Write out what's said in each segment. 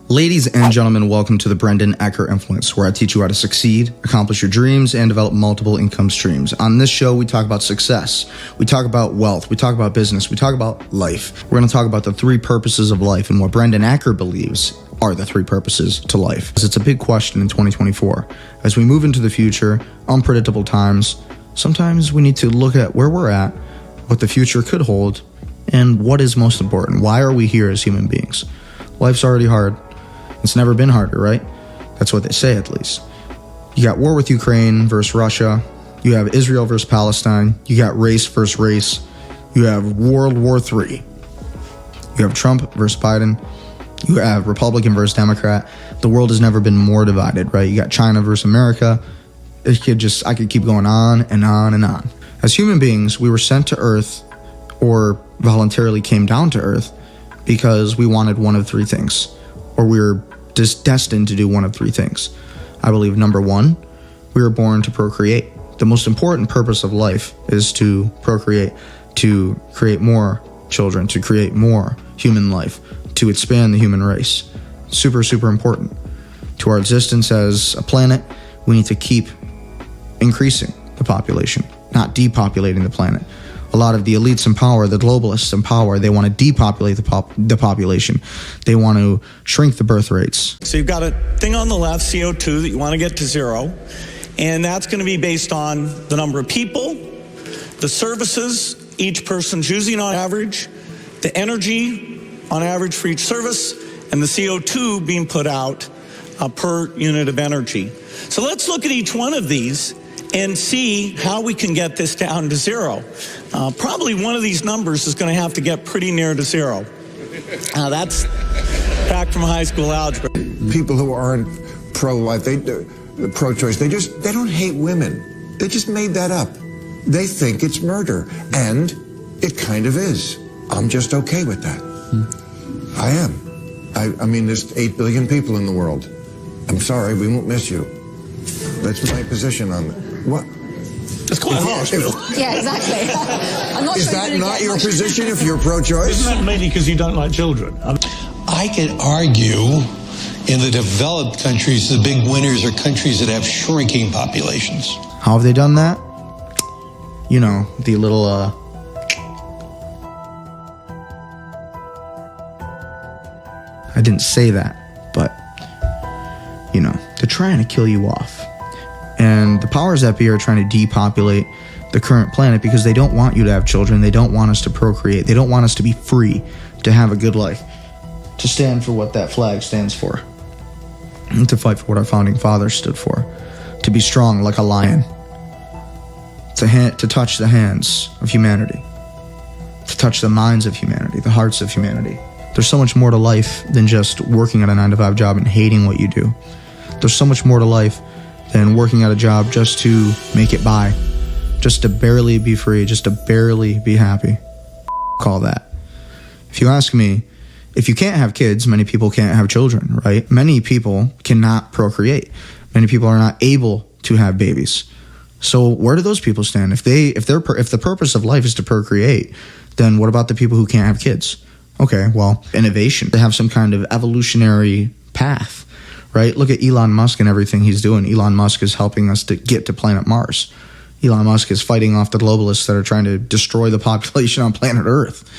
Ladies and gentlemen, welcome to the Brendan Ecker Influence, where I teach you how to succeed, accomplish your dreams, and develop multiple income streams. On this show, we talk about success, we talk about wealth, we talk about business, we talk about life. We're going to talk about the three purposes of life and what Brendan Ecker believes are the three purposes to life. It's a big question in 2024. As we move into the future, unpredictable times, sometimes we need to look at where we're at, what the future could hold, and what is most important. Why are we here as human beings? Life's already hard. It's never been harder, right? That's what they say, at least. You got war with Ukraine versus Russia. You have Israel versus Palestine. You got race versus race. You have World War III. You have Trump versus Biden. You have Republican versus Democrat. The world has never been more divided, right? You got China versus America. I could keep going on and on and on. As human beings, we were sent to Earth, or voluntarily came down to Earth, because we wanted one of three things. Or we were just destined to do one of three things. I believe number one, we were born to procreate. The most important purpose of life is to procreate, to create more children, to create more human life, to expand the human race. Super, super important. To our existence as a planet, we need to keep increasing the population, not depopulating the planet. A lot of the elites in power, the globalists in power, they want to depopulate the population. They want to shrink the birth rates. So you've got a thing on the left, CO2, that you want to get to zero, and that's going to be based on the number of people, the services each person's using on average, the energy on average for each service, and the CO2 being put out per unit of energy. So let's look at each one of these and see how we can get this down to zero. Probably one of these numbers is going to have to get pretty near to zero. That's back from high school algebra. People who aren't pro-life, pro-choice, they don't hate women. They just made that up. They think it's murder, and it kind of is. I'm just okay with that. I am. I mean, there's 8 billion people in the world. I'm sorry, we won't miss you. That's my position on it. What? It's quite harsh. Yeah, exactly. I'm not Is sure that not your position if you're pro-choice? Isn't that mainly because you don't like children? I could argue in the developed countries, the big winners are countries that have shrinking populations. How have they done that? You know, the little, I didn't say that, but, you know, they're trying to kill you off. And the powers that be are trying to depopulate the current planet because they don't want you to have children. They don't want us to procreate. They don't want us to be free, to have a good life, to stand for what that flag stands for, and to fight for what our founding fathers stood for, to be strong like a lion, to touch the hands of humanity, to touch the minds of humanity, the hearts of humanity. There's so much more to life than just working at a 9-to-5 job and hating what you do. There's so much more to life than working at a job just to make it by, just to barely be free, just to barely be happy. Call that. If you ask me, if you can't have kids, many people can't have children, right? Many people cannot procreate. Many people are not able to have babies. So where do those people stand? If the purpose of life is to procreate, then what about the people who can't have kids? Okay, well, innovation. They have some kind of evolutionary path. Right? Look at Elon Musk and everything he's doing. Elon Musk is helping us to get to planet Mars. Elon Musk is fighting off the globalists that are trying to destroy the population on planet Earth.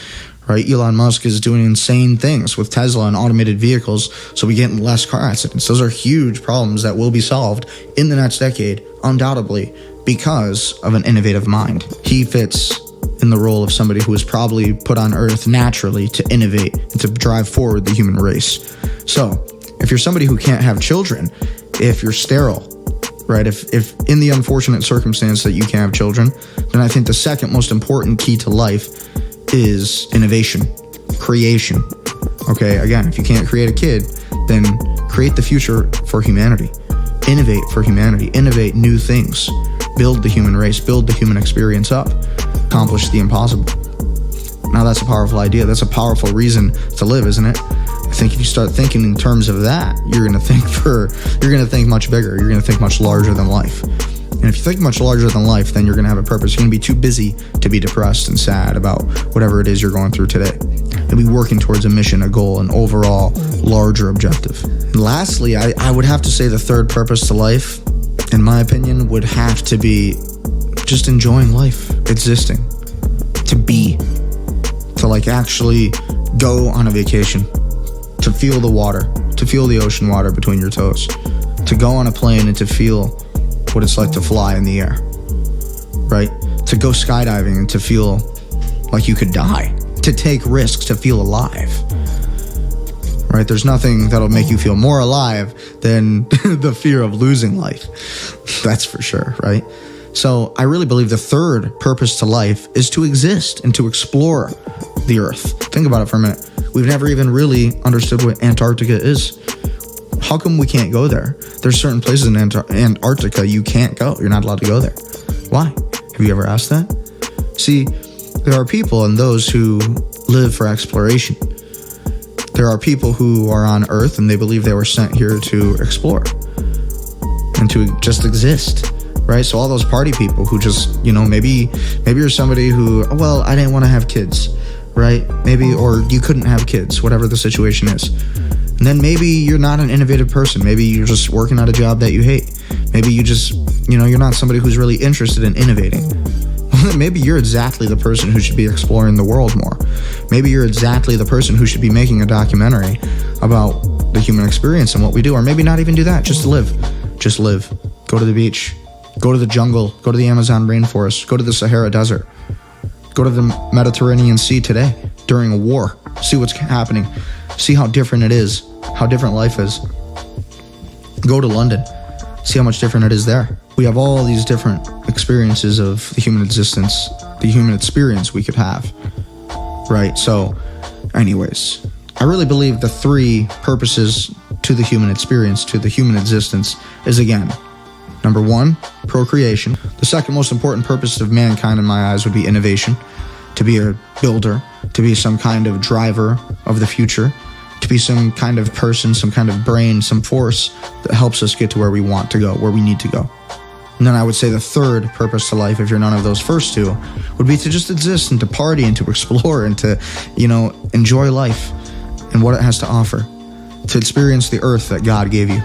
Right? Elon Musk is doing insane things with Tesla and automated vehicles so we get in less car accidents. Those are huge problems that will be solved in the next decade, undoubtedly, because of an innovative mind. He fits in the role of somebody who was probably put on Earth naturally to innovate and to drive forward the human race. So, if you're somebody who can't have children, if you're sterile, right, if in the unfortunate circumstance that you can't have children, then I think the second most important key to life is innovation, creation. Okay, again, if you can't create a kid, then create the future for humanity. Innovate for humanity. Innovate new things. Build the human race. Build the human experience up. Accomplish the impossible. Now that's a powerful idea. That's a powerful reason to live, isn't it? I think if you start thinking in terms of that, you're going to think much bigger. You're going to think much larger than life. And if you think much larger than life, then you're going to have a purpose. You're going to be too busy to be depressed and sad about whatever it is you're going through today. and be working towards a mission, a goal, an overall larger objective. And lastly, I would have to say the third purpose to life, in my opinion, would have to be just enjoying life, existing, to be, to like actually go on a vacation, to feel the water, to feel the ocean water between your toes, to go on a plane and to feel what it's like to fly in the air, right? To go skydiving and to feel like you could die, to take risks, to feel alive, right? There's nothing that'll make you feel more alive than the fear of losing life. That's for sure, right? So I really believe the third purpose to life is to exist and to explore the earth. Think about it for a minute. We've never even really understood what Antarctica is. How come we can't go there? There's certain places in Antarctica you can't go. You're not allowed to go there. Why? Have you ever asked that? See, there are people and those who live for exploration. There are people who are on Earth and they believe they were sent here to explore and to just exist, right? So all those party people who just, maybe you're somebody who, well, I didn't want to have kids, right? Maybe, or you couldn't have kids, whatever the situation is. And then maybe you're not an innovative person. Maybe you're just working at a job that you hate. Maybe you just, you're not somebody who's really interested in innovating. Maybe you're exactly the person who should be exploring the world more. Maybe you're exactly the person who should be making a documentary about the human experience and what we do. Or maybe not even do that, just live. Just live. Go to the beach. Go to the jungle. Go to the Amazon rainforest. Go to the Sahara Desert. Go to the Mediterranean Sea today during a war. See what's happening. See how different it is. How different life is. Go to London. See how much different it is there. We have all these different experiences of the human existence, the human experience we could have, right? So, anyways, I really believe the three purposes to the human experience, to the human existence, is again, number one, procreation. The second most important purpose of mankind in my eyes would be innovation, to be a builder, to be some kind of driver of the future, to be some kind of person, some kind of brain, some force that helps us get to where we want to go, where we need to go. And then I would say the third purpose to life, if you're none of those first two, would be to just exist and to party and to explore and to, enjoy life and what it has to offer, to experience the earth that God gave you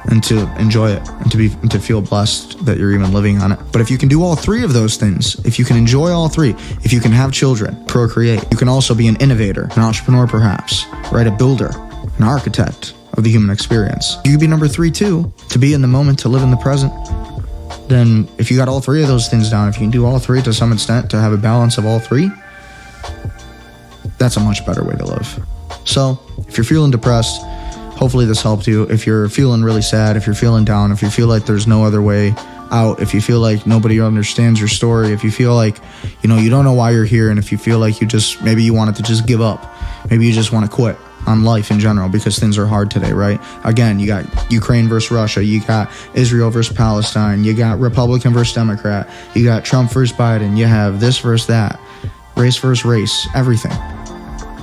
and to enjoy it and to feel blessed that you're even living on it. But if you can do all three of those things, if you can enjoy all three, if you can have children, procreate, you can also be an innovator, an entrepreneur perhaps, right? A builder, an architect of the human experience. You could be number three too, to be in the moment, to live in the present. Then if you got all three of those things down, if you can do all three to some extent, to have a balance of all three, that's a much better way to live. So if you're feeling depressed, hopefully this helped you. If you're feeling really sad, if you're feeling down, if you feel like there's no other way out, if you feel like nobody understands your story, if you feel like, you don't know why you're here, and if you feel like maybe you wanted to just give up, maybe you just want to quit on life in general because things are hard today, right? Again, you got Ukraine versus Russia, you got Israel versus Palestine, you got Republican versus Democrat, you got Trump versus Biden, you have this versus that, race versus race, everything.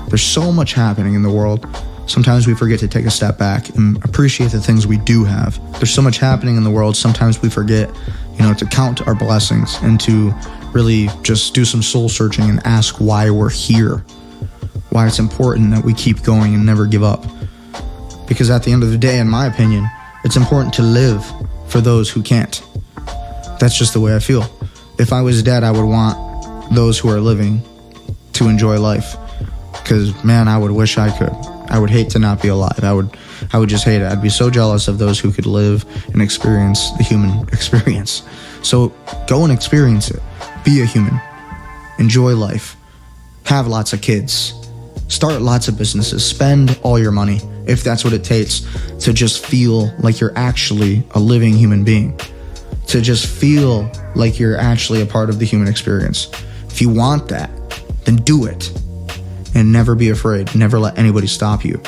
There's so much happening in the world. Sometimes we forget to take a step back and appreciate the things we do have. There's so much happening in the world. Sometimes we forget, to count our blessings and to really just do some soul searching and ask why we're here, why it's important that we keep going and never give up. Because at the end of the day, in my opinion, it's important to live for those who can't. That's just the way I feel. If I was dead, I would want those who are living to enjoy life. Because, man, I would wish I could. I would hate to not be alive. I would just hate it. I'd be so jealous of those who could live and experience the human experience. So go and experience it. Be a human. Enjoy life. Have lots of kids. Start lots of businesses. Spend all your money, if that's what it takes, to just feel like you're actually a living human being. To just feel like you're actually a part of the human experience. If you want that, then do it. And never be afraid. Never let anybody stop you.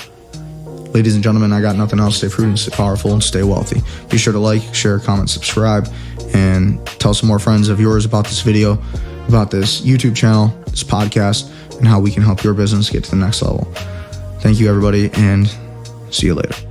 Ladies and gentlemen, I got nothing else. Stay prudent, stay powerful, and stay wealthy. Be sure to like, share, comment, subscribe, and tell some more friends of yours about this video, about this YouTube channel, this podcast, and how we can help your business get to the next level. Thank you, everybody, and see you later.